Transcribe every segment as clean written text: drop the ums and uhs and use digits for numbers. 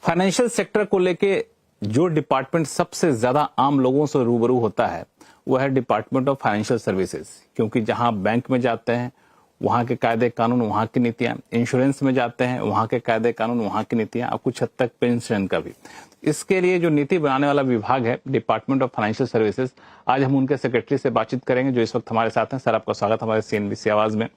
Financial sector को लेके जो डिपार्टमेंट सबसे ज्यादा आम लोगों से रूबरू होता है वो है डिपार्टमेंट ऑफ फाइनेंशियल सर्विसेज, क्योंकि जहां बैंक में जाते हैं वहां के कायदे कानून, वहां की नीतियां, इंश्योरेंस में जाते हैं वहां के कायदे कानून, वहां की नीतियां, और कुछ हद तक पेंशन का भी। इसके लिए जो नीति बनाने वाला विभाग है डिपार्टमेंट ऑफ फाइनेंशियल सर्विसेज, आज हम उनके सेक्रेटरी से बातचीत करेंगे जो इस वक्त हमारे साथ हैं। सर, आपका स्वागत हमारे सीएनबीसी आवाज में।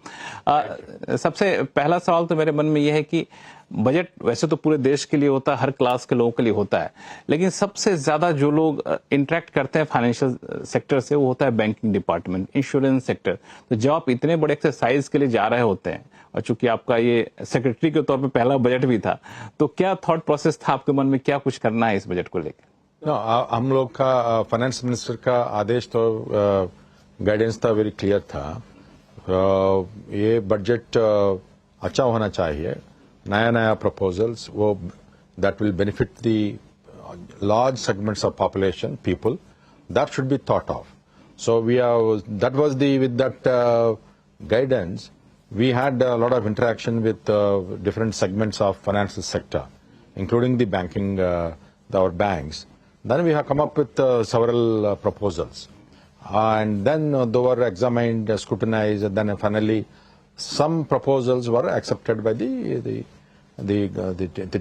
सबसे पहला सवाल तो मेरे मन में यह है कि बजट वैसे तो पूरे देश के लिए होता है, हर क्लास के लोगों के लिए होता है, लेकिन सबसे ज्यादा जो लोग इंटरेक्ट करते हैं फाइनेंशियल सेक्टर से वो होता है बैंकिंग डिपार्टमेंट, इंश्योरेंस सेक्टर। तो जब आप इतने बड़े एक्सरसाइज के लिए जा रहे होते हैं और चूंकि आपका ये सेक्रेटरी के तौर पे पहला बजट भी था, तो क्या थॉट प्रोसेस था आपके मन में, क्या कुछ करना है इस बजट को लेकर? हम लोग का फाइनेंस मिनिस्टर का आदेश तो गाइडेंस था, वेरी क्लियर था। ये बजट अच्छा होना चाहिए, नया नया प्रपोजल्स वो that will benefit the large segments of population, people, that should be thought of. So that was with that guidance, we had a lot of interaction with different segments of financial sector, including the banking, our banks. Then we have come up with several proposals. And then they were examined, scrutinized, and then finally some proposals were accepted by the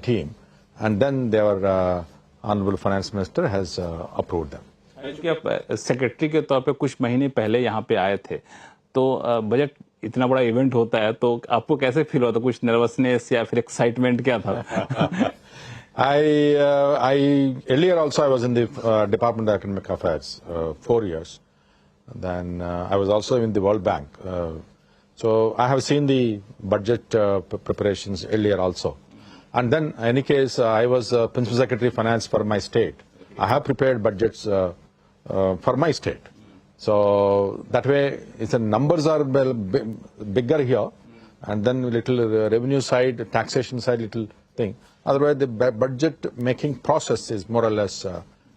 team. And then their Honorable Finance Minister has approved them. क्योंकि आप secretary के तौर पे कुछ महीने पहले यहाँ पे आए थे, तो बजट इतना बड़ा इवेंट होता है, तो आपको कैसे फील होता? कुछ नर्वसनेस या फिर एक्साइटमेंट क्या था? Earlier also I was in the Department of Economic Affairs 4 years. Then I was also in the World Bank. So I have seen the budget preparations earlier also. And then, in any case, I was Principal Secretary of Finance for my state. I have prepared budgets for my state. So that way, the numbers are bigger here, and then little revenue side, taxation side, little thing. Otherwise, the budget making process is more or less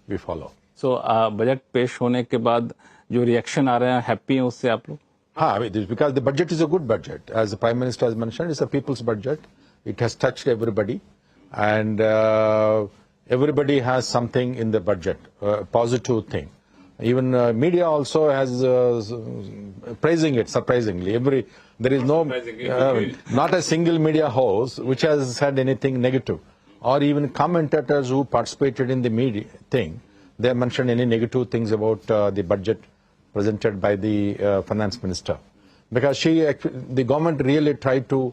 we follow. So budget पेश होने के बाद जो reaction आ रहे हैं, happy हैं उससे आप लोग? हाँ, because the budget is a good budget. As the Prime Minister has mentioned, it's a people's budget. It has touched everybody, and everybody has something in the budget, positive thing. Even media also has praising it, surprisingly. There is no, not a single media house which has said anything negative. Or even commentators who participated in the media thing, they mentioned any negative things about the budget presented by the finance minister. Because the government really tried to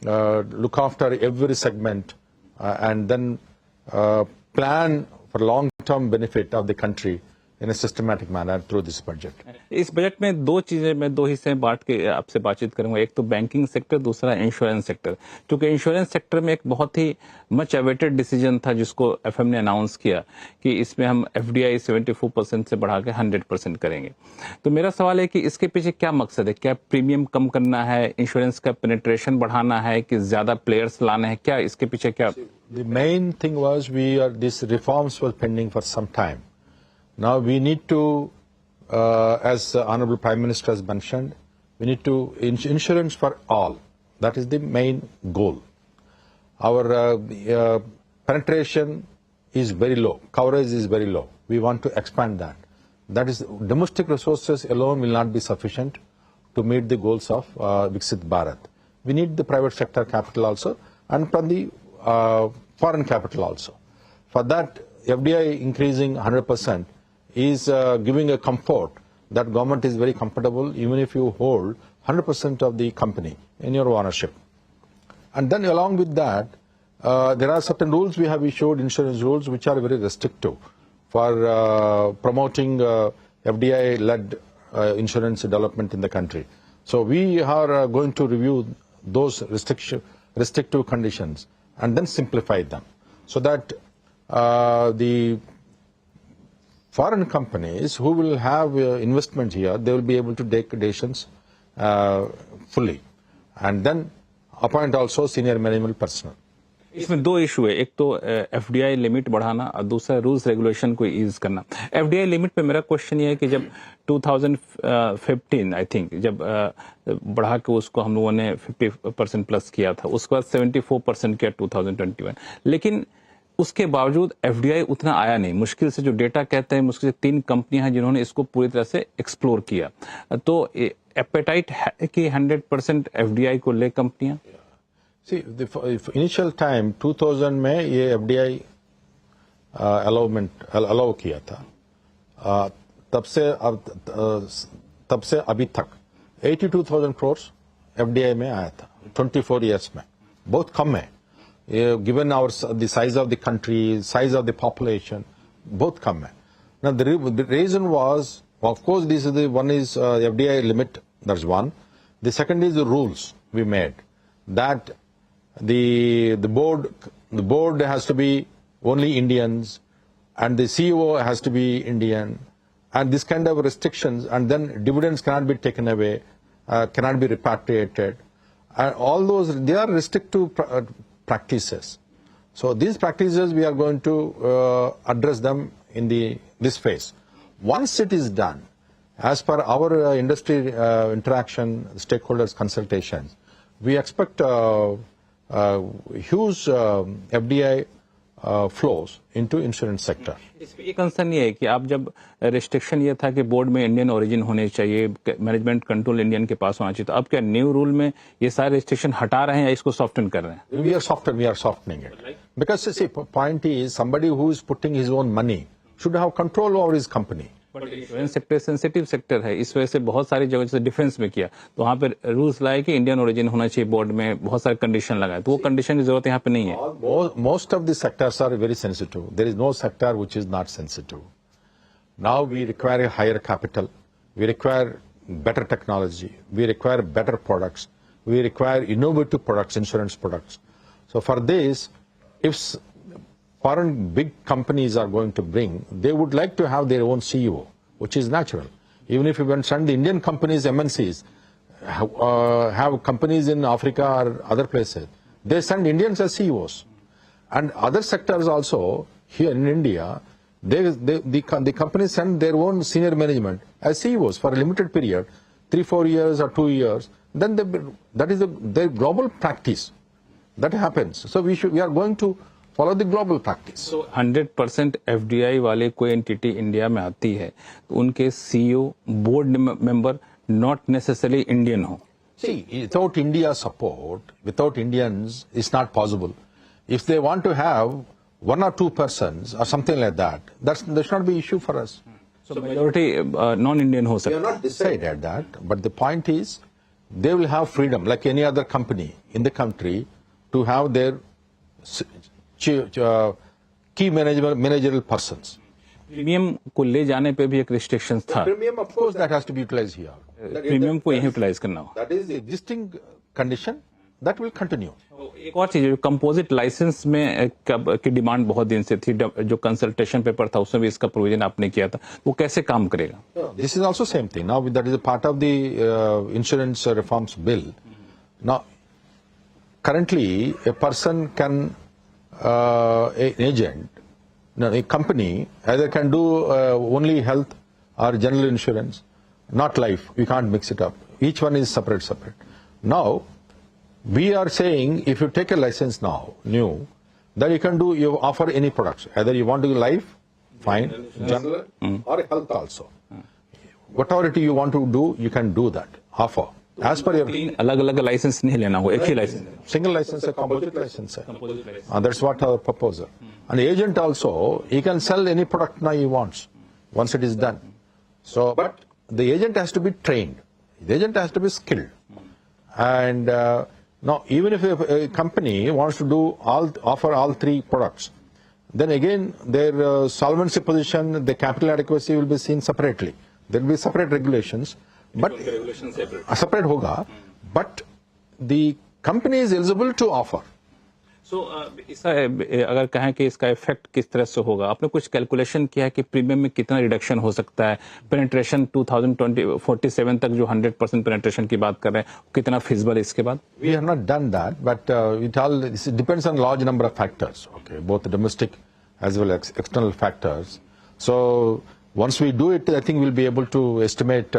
look after every segment and then plan for long-term benefit of the country in a systematic manner through this budget. इस budget में दो चीजें, मैं दो हिस्से में बांट के आपसे बातचीत करूंगा। एक तो बैंकिंग सेक्टर, दूसरा इंश्योरेंस सेक्टर। क्योंकि इंश्योरेंस सेक्टर में एक बहुत ही मच अवेटेड डिसीजन था जिसको एफएम ने अनाउंस किया कि इसमें हम एफडीआई 74% से बढ़ा के 100% करेंगे। तो मेरा सवाल है कि इसके पीछे क्या मकसद है? क्या प्रीमियम कम करना है, इंश्योरेंस का पेनिट्रेशन बढ़ाना है, कि ज्यादा प्लेयर्स लाने हैं? क्या इसके पीछे क्या? The main thing was these reforms were pending for some time. Now we need to, as the Honorable Prime Minister has mentioned, we need to insurance for all. That is the main goal. Our penetration is very low, coverage is very low. We want to expand that. That is, domestic resources alone will not be sufficient to meet the goals of Viksit Bharat. We need the private sector capital also, and from the foreign capital also. For that, FDI increasing 100% is giving a comfort that government is very comfortable even if you hold 100% of the company in your ownership. And then along with that, there are certain rules we have issued, insurance rules, which are very restrictive for promoting FDI-led insurance development in the country. So we are going to review those restrictive conditions and then simplify them so that the foreign companies who will have investment here, they will be able to take decisions fully, and then appoint also senior management personnel. इसमें दो issue है, एक तो FDI limit बढ़ाना और दूसरा rules regulation को ease करना। एफडीआई लिमिट पे मेरा क्वेश्चन ये है कि जब 2015 आई थिंक जब बढ़ा के उसको हम लोगों ने 50% प्लस किया था, उसके बाद 74% किया 2021, लेकिन उसके बावजूद एफडीआई उतना आया नहीं। मुश्किल से जो डेटा कहते हैं, मुश्किल से 3 कंपनियां हैं जिन्होंने इसको पूरी तरह से एक्सप्लोर किया। तो एपेटाइट है कि 100% एफडीआई को ले कंपनियां। See, the initial time 2000 में ये FDI अलाउ किया था, तब से अभी तक 82,000 crores FDI में आया था 24 years में, बहुत कम है given the size of the country, size of the population, बहुत कम है। Now the reason was, of course, this is the one is FDI limit, that's one. The second is the rules we made that the board has to be only Indians and the CEO has to be Indian, and this kind of restrictions, and then dividends cannot be taken away, cannot be repatriated, and all those, they are restrictive practices. So these practices we are going to address them in this phase. Once it is done, as per our industry interaction, stakeholders consultations, we expect huge FDI flows into insurance sector. इसमें ये concern ये है कि आप जब restriction ये था कि बोर्ड में इंडियन ओरिजिन होने चाहिए, मैनेजमेंट कंट्रोल इंडियन के पास होना चाहिए, तो अब क्या न्यू रूल में ये सारे रिस्ट्रिक्शन हटा रहे हैं या इसको सॉफ्टन कर रहे हैं? We are softening it. Because see, point is somebody who is putting his own money should have control over his company. Insurance sector sensitive sector है, इस वजह से बहुत सारी जगह जैसे डिफेंस में किया तो वहाँ पे रूल्स लाए कि इंडियन ओरिजिन होना चाहिए, बोर्ड में बहुत सारे कंडीशन लगाए, तो वो कंडीशन की जरूरत यहाँ पे नहीं है। Most of the sectors are very sensitive. There is no sector which is not sensitive. Now we require a higher capital, we require better technology, we require better products, we require innovative products, insurance products. So for this, if foreign big companies are going to bring, they would like to have their own CEO, which is natural. Even if you mention the Indian companies, MNCs, have companies in Africa or other places, they send Indians as CEOs. And other sectors also, here in India, the companies send their own senior management as CEOs for a limited period, 3-4 years or 2 years. Then that is their global practice. That happens. So we are going to follow the global practice. So 100% FDI वाले कोई entity India में आती है तो उनके CEO, board member not necessarily Indian हो। See, without India's support, without Indians, it's not possible. If they want to have 1 or 2 persons or something like that, that should not be issue for us. So majority non-Indian हो सकता है। We have not decided that, but the point is, they will have freedom like any other company in the country to have their key managerial persons. Premium को ले जाने पे भी एक restriction था। Premium, of course, that has to be utilized here. Premium को यही utilise करना हो। That is the existing condition that will continue. एक और चीज, कंपोजिट लाइसेंस में की डिमांड बहुत दिन से थी, जो कंसल्टेशन पेपर था उसमें भी इसका प्रोविजन आपने किया था, वो कैसे काम करेगा? This is also same thing. Now that is a part of the insurance reforms bill. Now, currently, a person can, an agent, a company either can do only health or general insurance, not life. We can't mix it up. Each one is separate. Now, we are saying if you take a license now, new, then you offer any products. Either you want to do life, fine, general, or health also. Whatever it you want to do, you can do that, offer. As per your अलग-अलग licence नहीं लेना हो, एक ही licence, single license, a composite license. That's what our proposal. And the agent also, he can sell any product now he wants, once it is done. So, but the agent has to be trained. The agent has to be skilled. And now, even if a company wants to offer all 3 products, then again their solvency position, the capital adequacy will be seen separately. There will be separate regulations, but separate hoga. But the company is eligible to offer. इसका अगर कहें कि इसका effect किस तरह से होगा, आपने कुछ कैलकुलेशन किया है कि प्रीमियम में कितना रिडक्शन हो सकता है? पेनिट्रेशन 2047 तक जो 100% पेनिट्रेशन की बात कर रहे हैं, कितना फिजिबल है इसके बाद? We have not done that, but it depends on large number of factors. Okay, both domestic as well as external factors. So once we do it, I think we'll be able to estimate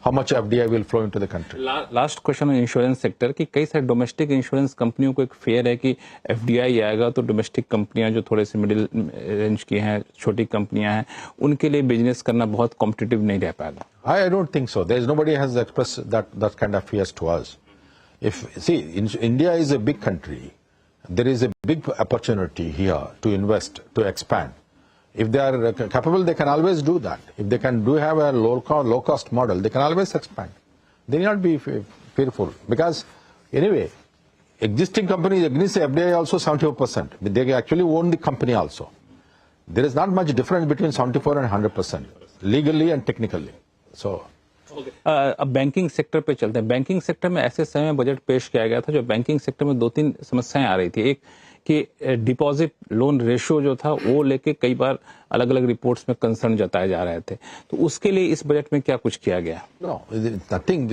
how much FDI will flow into the country. Last question है insurance sector की। कई सारे domestic insurance कंपनियों को एक fair है कि FDI आएगा तो डोमेस्टिक कंपनियां जो थोड़े से मिडिल रेंज की हैं, छोटी कंपनियां हैं, उनके लिए बिजनेस करना बहुत कॉम्पिटिटिव नहीं रह पाएगा। I don't think so. There is nobody has expressed that kind of fears to us. India is a big country. There is a big opportunity here to invest, to expand. If they are capable, they can always do that. If they can have a low cost model, they can always expand. They need not be fearful, because anyway, existing companies against FDI also 74%. They actually own the company also. There is not much difference between 74 and 100% legally and technically. So. अब banking sector पे चलते हैं। Banking sector में ऐसे समय में budget पेश किया गया था जो बैंकिंग सेक्टर में दो तीन समस्याएं आ रही थी। एक कि डिपॉजिट लोन रेशियो जो था वो लेके कई बार अलग अलग रिपोर्ट्स में कंसर्न जताए जा रहे थे, तो उसके लिए इस बजट में क्या कुछ किया गया? No, nothing.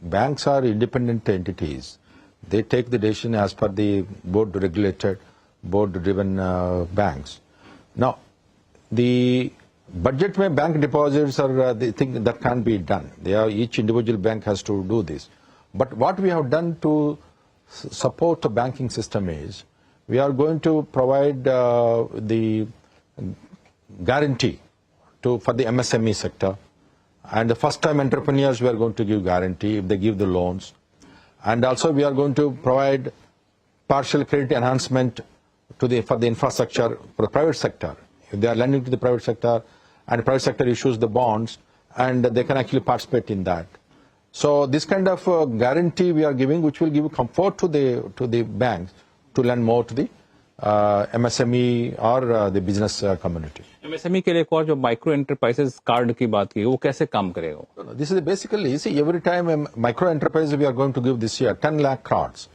Banks are independent entities. They take the decision as per the board-regulated, board-driven banks. Now, the budget में bank deposits are the thing that can't be done. Each individual bank has to do this. But what we have done to support the banking system is, we are going to provide the guarantee for the MSME sector, and the first-time entrepreneurs we are going to give guarantee if they give the loans, and also we are going to provide partial credit enhancement for the infrastructure for the private sector. If they are lending to the private sector and the private sector issues the bonds, and they can actually participate in that. So this kind of guarantee we are giving, which will give comfort to the banks to lend more to the MSME or the business community. MSME के लिए एक और जो micro enterprises card की बात की, वो कैसे काम करेगा? This is basically, every time a micro enterprise we are going to give this year 10 lakh cards,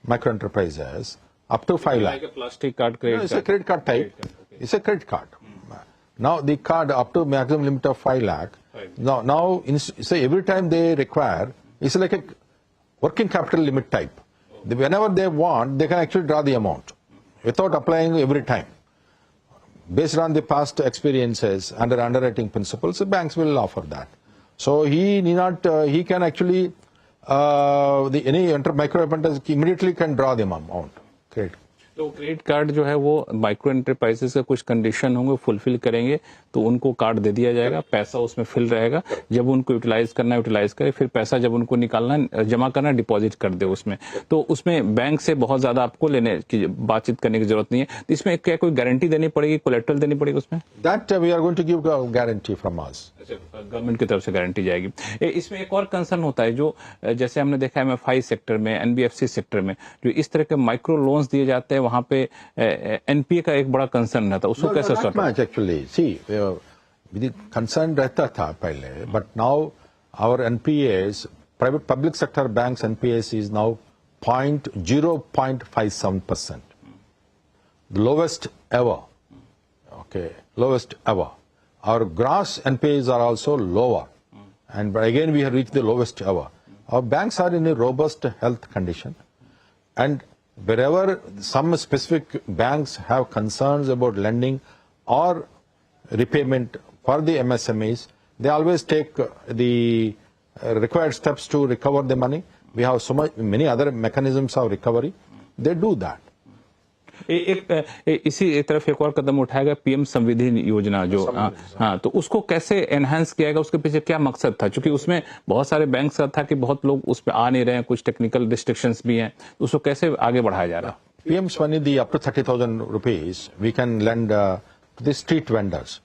micro enterprises up to 5 lakh. Like a plastic card, credit It's a credit card type. It's a credit card. Now the card up to maximum limit of 5 lakh. Now every time they require, it's like a working capital limit type. Whenever they want, they can actually draw the amount without applying every time. Based on the past experiences under underwriting principles, the banks will offer that. So he can actually, any micro enterprise immediately can draw the amount. Credit. तो credit card जो है वो micro enterprises का कुछ condition होंगे, fulfil करेंगे तो उनको कार्ड दे दिया जाएगा, पैसा उसमें फिल रहेगा, जब उनको यूटिलाइज करना है यूटिलाइज करे, फिर पैसा जब उनको निकालना है जमा करना है डिपॉजिट कर दे उसमें। तो उसमें बैंक से बहुत ज्यादा आपको लेने की बातचीत करने की जरूरत नहीं है। इसमें क्या कोई गारंटी देनी पड़ेगी, कोलेटरल देनी पड़ेगी उसमें? That we are going to give guarantee from us. Government की तरफ से गारंटी जाएगी। इसमें एक और कंसर्न होता है जो जैसे हमने देखा है MFI सेक्टर में, NBFC सेक्टर में जो इस तरह के माइक्रो लोन्स दिए जाते हैं, वहां पे NPA का एक बड़ा कंसर्न रहता है, उसको कैसे sort? Much actually. See, concern रहता था पहले, but now our NPAs, public sector banks NPAs is now 0.57%, the lowest ever. Okay, lowest ever. Our gross NPAs are also lower, but again we have reached the lowest ever. Our banks are in a robust health condition, and wherever some specific banks have concerns about lending or repayment for the MSMEs, they always take the required steps to recover the money. We have many other mechanisms of recovery. They do that. इसी तरफ एक और कदम उठाएगा PM समृद्धि योजना जो, हाँ, तो उसको कैसे एनहांस किया जाएगा, उसके पीछे क्या मकसद था? क्योंकि उसमें बहुत सारे बैंक का था कि बहुत लोग उस पर आ नहीं रहे हैं, कुछ टेक्निकल रिस्ट्रिक्शंस भी हैं, उसको कैसे आगे बढ़ाया जा रहा है? PM Swanidhi up to 30,000 rupees we can lend to the street vendors.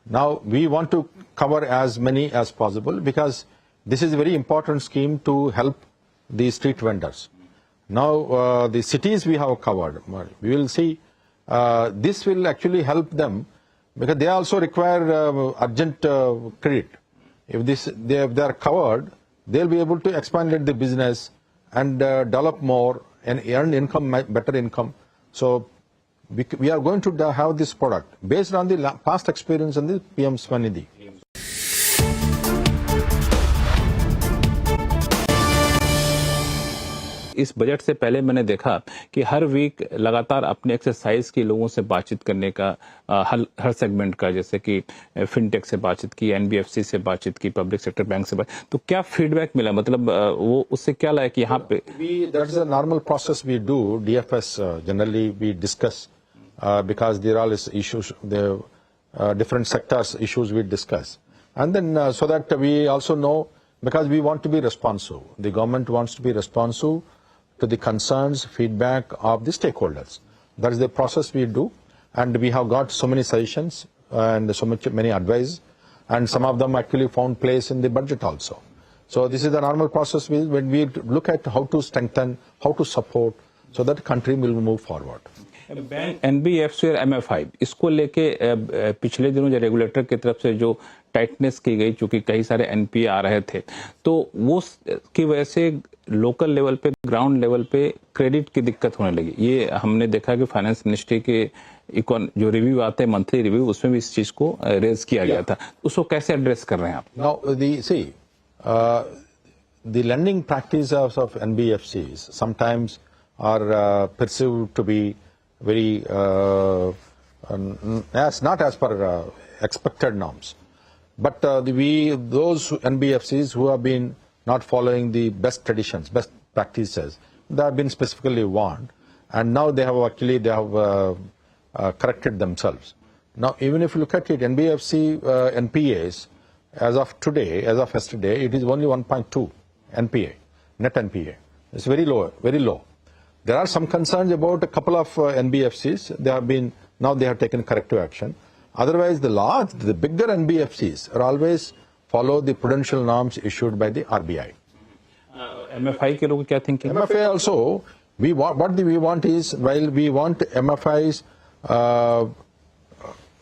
Now we want to cover as many as possible because this is a very important scheme to help the street vendors. Now the cities we have covered, we will see this will actually help them because they also require urgent credit. If they are covered, they'll be able to expand the business and develop more and earn income, better income. So we are going to have this product based on the past experience in the PM Swanidhi. इस budget से पहले मैंने देखा कि हर week लगातार अपने exercise की लोगों से बातचीत करने का हर सेगमेंट का, जैसे कि फिनटेक से बातचीत की, एनबीएफसी से बातचीत की, पब्लिक सेक्टर बैंक से बातचीत, तो क्या फीडबैक मिला? मतलब वो उससे क्या लगा कि यहाँ पे that's a normal process we do. DFS generally we discuss because there are all issues, the different sectors issues we discuss, and then so that we also know, because we want to be responsive. The government wants to be responsive to the concerns, feedback of the stakeholders. That is the process we do, and we have got so many suggestions and many advice, and some of them actually found place in the budget also. So this is the normal process when we look at how to strengthen, how to support, so that country will move forward. NBFC और MFI, इसको लेके पिछले दिनों जो regulator की तरफ से जो टाइटनेस की गई, चूंकि कई सारे एनपीए आ रहे थे, तो वो की वजह से लोकल लेवल पे, ग्राउंड लेवल पे क्रेडिट की दिक्कत होने लगी। ये हमने देखा कि फाइनेंस मिनिस्ट्री के जो रिव्यू आते हैं, मंथली रिव्यू, उसमें भी इस चीज को रेज किया गया था। उसको कैसे एड्रेस कर रहे हैं आप? Now, the lending practices of NBFCs sometimes are perceived to be very not as per expected norms. But those NBFCs who have been not following the best traditions, best practices, they have been specifically warned, and now they have corrected themselves. Now, even if you look at it, NBFC NPAs, as of today, as of yesterday, it is only 1.2 NPA, net NPA. It's very low, very low. There are some concerns about a couple of NBFCs. Now they have taken corrective action. Otherwise, the bigger NBFCs are always follow the prudential norms issued by the RBI. MFI के लोग क्या thinking? MFI also, we want is, while we want MFIs,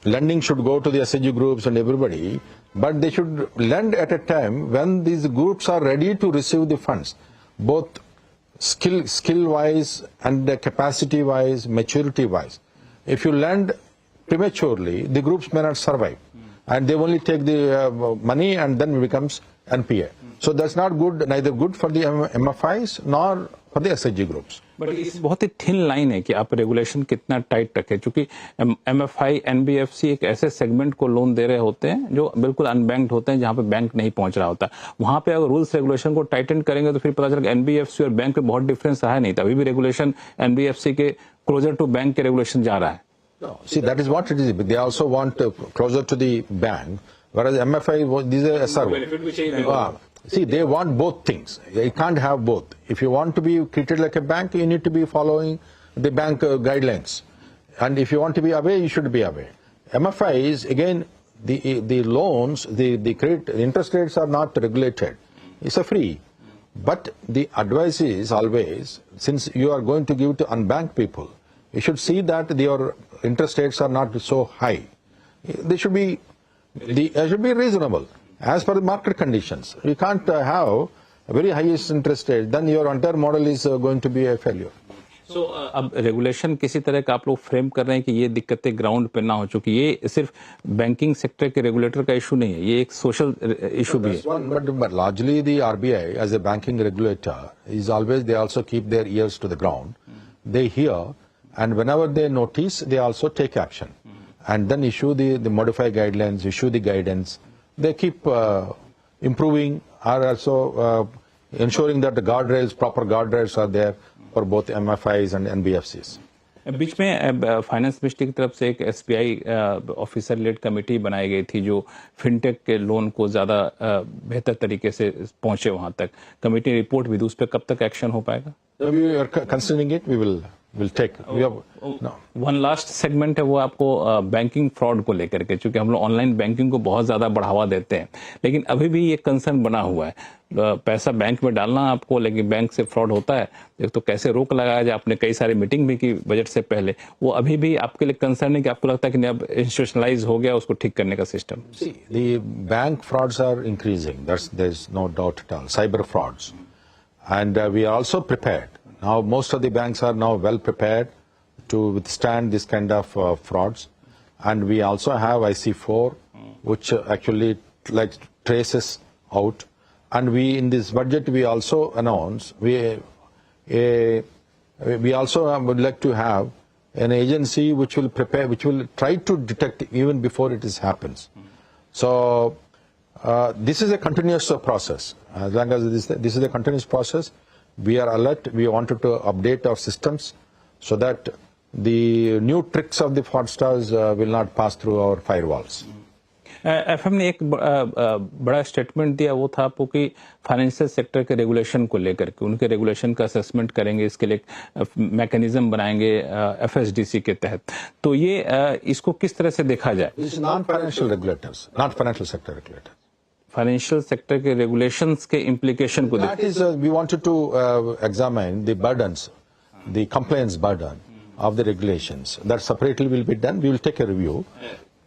lending should go to the SHG groups and everybody, but they should lend at a time when these groups are ready to receive the funds, both skill-wise and capacity-wise, maturity-wise. If you lend prematurely, the groups may not survive, and they only take the money and then it becomes NPA. So that's not good, neither good for the MFIs nor for the SHG groups. But इस बहुत ही thin line है कि आप regulation कितना tight रखें, क्योंकि MFI, NBFC एक ऐसे सेगमेंट को लोन दे रहे होते हैं जो बिल्कुल अनबैंक्ड होते हैं, जहां पे बैंक नहीं पहुंच रहा होता। वहां पे अगर रूल्स रेगुलेशन को टाइटन करेंगे तो फिर पता चलेगा एनबीएफसी और बैंक में बहुत डिफरेंस रहा नहीं था। अभी भी रेगुलेशन एनबीएफसी के क्लोजर टू बैंक के रेगुलेशन जा रहा है। See, that is what it is. They also want closer to the bank, whereas MFI, these are SRO. See, they want both things. You can't have both. If you want to be treated like a bank, you need to be following the bank guidelines. And if you want to be away, you should be away. MFI is, again, the loans, the credit, interest rates are not regulated. It's a free. But the advice is always, since you are going to give to unbanked people, you should see that your interest rates are not so high. They should be reasonable as per the market conditions. You can't have a very highest interest rate, then your entire model is going to be a failure. So, अब regulation किसी तरह का आप लोग frame कर रहे हैं कि ये दिक्कतें ग्राउंड पे ना हो, चूंकि ये सिर्फ बैंकिंग सेक्टर के रेगुलेटर का इशू नहीं है, ये एक सोशल इशू भी है। But largely the RBI as a banking regulator is always, they also keep their ears to the ground. They hear, and whenever they notice, they also take action, and then issue the modified guidelines, issue the guidance. They keep improving, are also ensuring that the guardrails, proper guardrails are there for both MFIs and NBFCs. बीच में finance ministry की तरफ से एक SBI officer lead committee बनाई गई थी जो fintech के लोन को ज्यादा बेहतर तरीके से पहुंचे वहां तक। कमेटी रिपोर्ट भी दी, उस पर कब तक एक्शन हो पाएगा? We are considering it. We will take. We have no. One last segment है वो आपको बैंकिंग फ्रॉड को लेकर के, क्योंकि हम लोग ऑनलाइन बैंकिंग को बहुत ज्यादा बढ़ावा देते हैं, लेकिन अभी भी ये कंसर्न बना हुआ है। पैसा बैंक में डालना आपको, लेकिन बैंक से फ्रॉड होता है, एक तो कैसे रोक लगाया जाए। आपने कई सारी मीटिंग भी की बजट से पहले, वो अभी भी आपके लिए कंसर्न है कि आपको लगता है कि अब इंस्टीट्यूशनलाइज हो गया, उसको ठीक करने का system? See, the bank frauds are increasing. There's no doubt at all. Cyber frauds, and we are also prepared. Now, most of the banks are now well prepared to withstand this kind of frauds. And we also have IC4, which actually like traces out. And we, in this budget, we also announce, we also would like to have an agency which will prepare, which will try to detect even before it happens. So this is a continuous process. As long as this is a continuous process, we are alert. We wanted to update our systems so that the new tricks of the fraudsters will not pass through our firewalls. FM ने एक बड़ा statement दिया, वो था आपको कि financial sector के regulation को लेकर के उनके रेगुलेशन का असेसमेंट करेंगे, इसके लिए मैकेनिज्म बनाएंगे एफएसडीसी के तहत. तो ये इसको किस तरह से देखा जाए? Non financial regulators, not financial sector regulator. Financial sector के रेगुलेशंस के इम्प्लीकेशन को that is we wanted to examine the burdens, the complaints burden of the regulations. That separately will be done. We will take a review.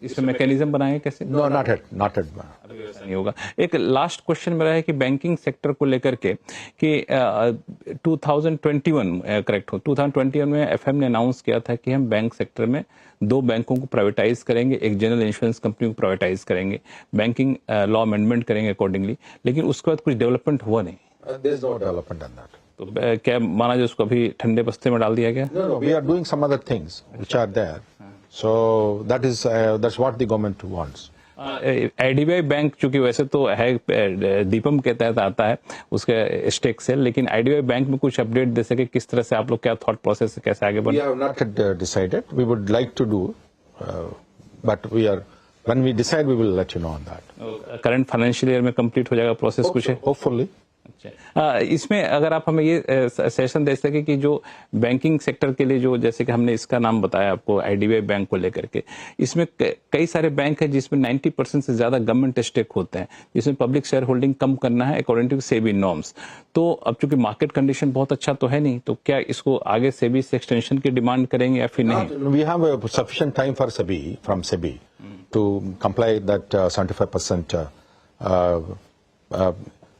इसमें mechanism बनाएंगे कैसे? No, not at. नहीं होगा. एक last question मेरा है कि बैंकिंग सेक्टर को लेकर के कि 2021 करेक्ट हो 2021 में एफएम ने अनाउंस किया था कि हम बैंक सेक्टर में 2 बैंकों को प्राइवेटाइज करेंगे, एक जनरल इंश्योरेंस कंपनी को प्राइवेटाइज करेंगे, बैंकिंग लॉ अमेंडमेंट करेंगे अकॉर्डिंगली, लेकिन उसके बाद कुछ डेवलपमेंट हुआ नहीं. There is no development on that. तो क्या माना जाए उसको अभी ठंडे बस्ते में डाल दिया गया? No, we are doing some other things which are there. So that's what the government wants. IDBI bank चूंकि वैसे तो है दीपम के तहत आता है उसके स्टेक से, लेकिन आईडीबीआई बैंक में कुछ अपडेट दे सके किस तरह से आप लोग क्या थॉट प्रोसेस से कैसे आगे बढ़े? We have not decided. We would like to do, but when we decide, we will let you know on that. Current financial year में कंप्लीट हो जाएगा प्रोसेस कुछ है? Hopefully. अच्छा, इसमें अगर आप हमें ये सेशन दे सके कि जो बैंकिंग सेक्टर के लिए जो जैसे कि हमने इसका नाम बताया आपको आईडीबीआई बैंक को लेकर के, इसमें कई सारे बैंक है जिसमें 90% से ज्यादा गवर्नमेंट स्टेक होते हैं, जिसमें पब्लिक शेयर होल्डिंग कम करना है अकॉर्डिंग टू सेबी नॉर्म्स. तो अब चूंकि मार्केट कंडीशन बहुत अच्छा तो है नहीं, तो क्या इसको आगे सेबी से एक्सटेंशन की डिमांड करेंगे या फिर नहीं? We have sufficient time for SEBI, from SEBI, to comply that 75%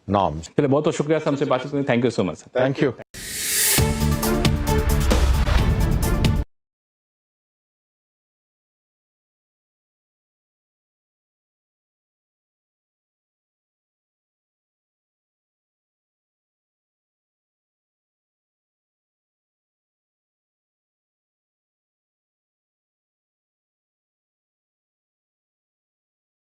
norms. चलिए, बहुत बहुत शुक्रिया हमसे बातचीत करने. Thank you so much. Thank you.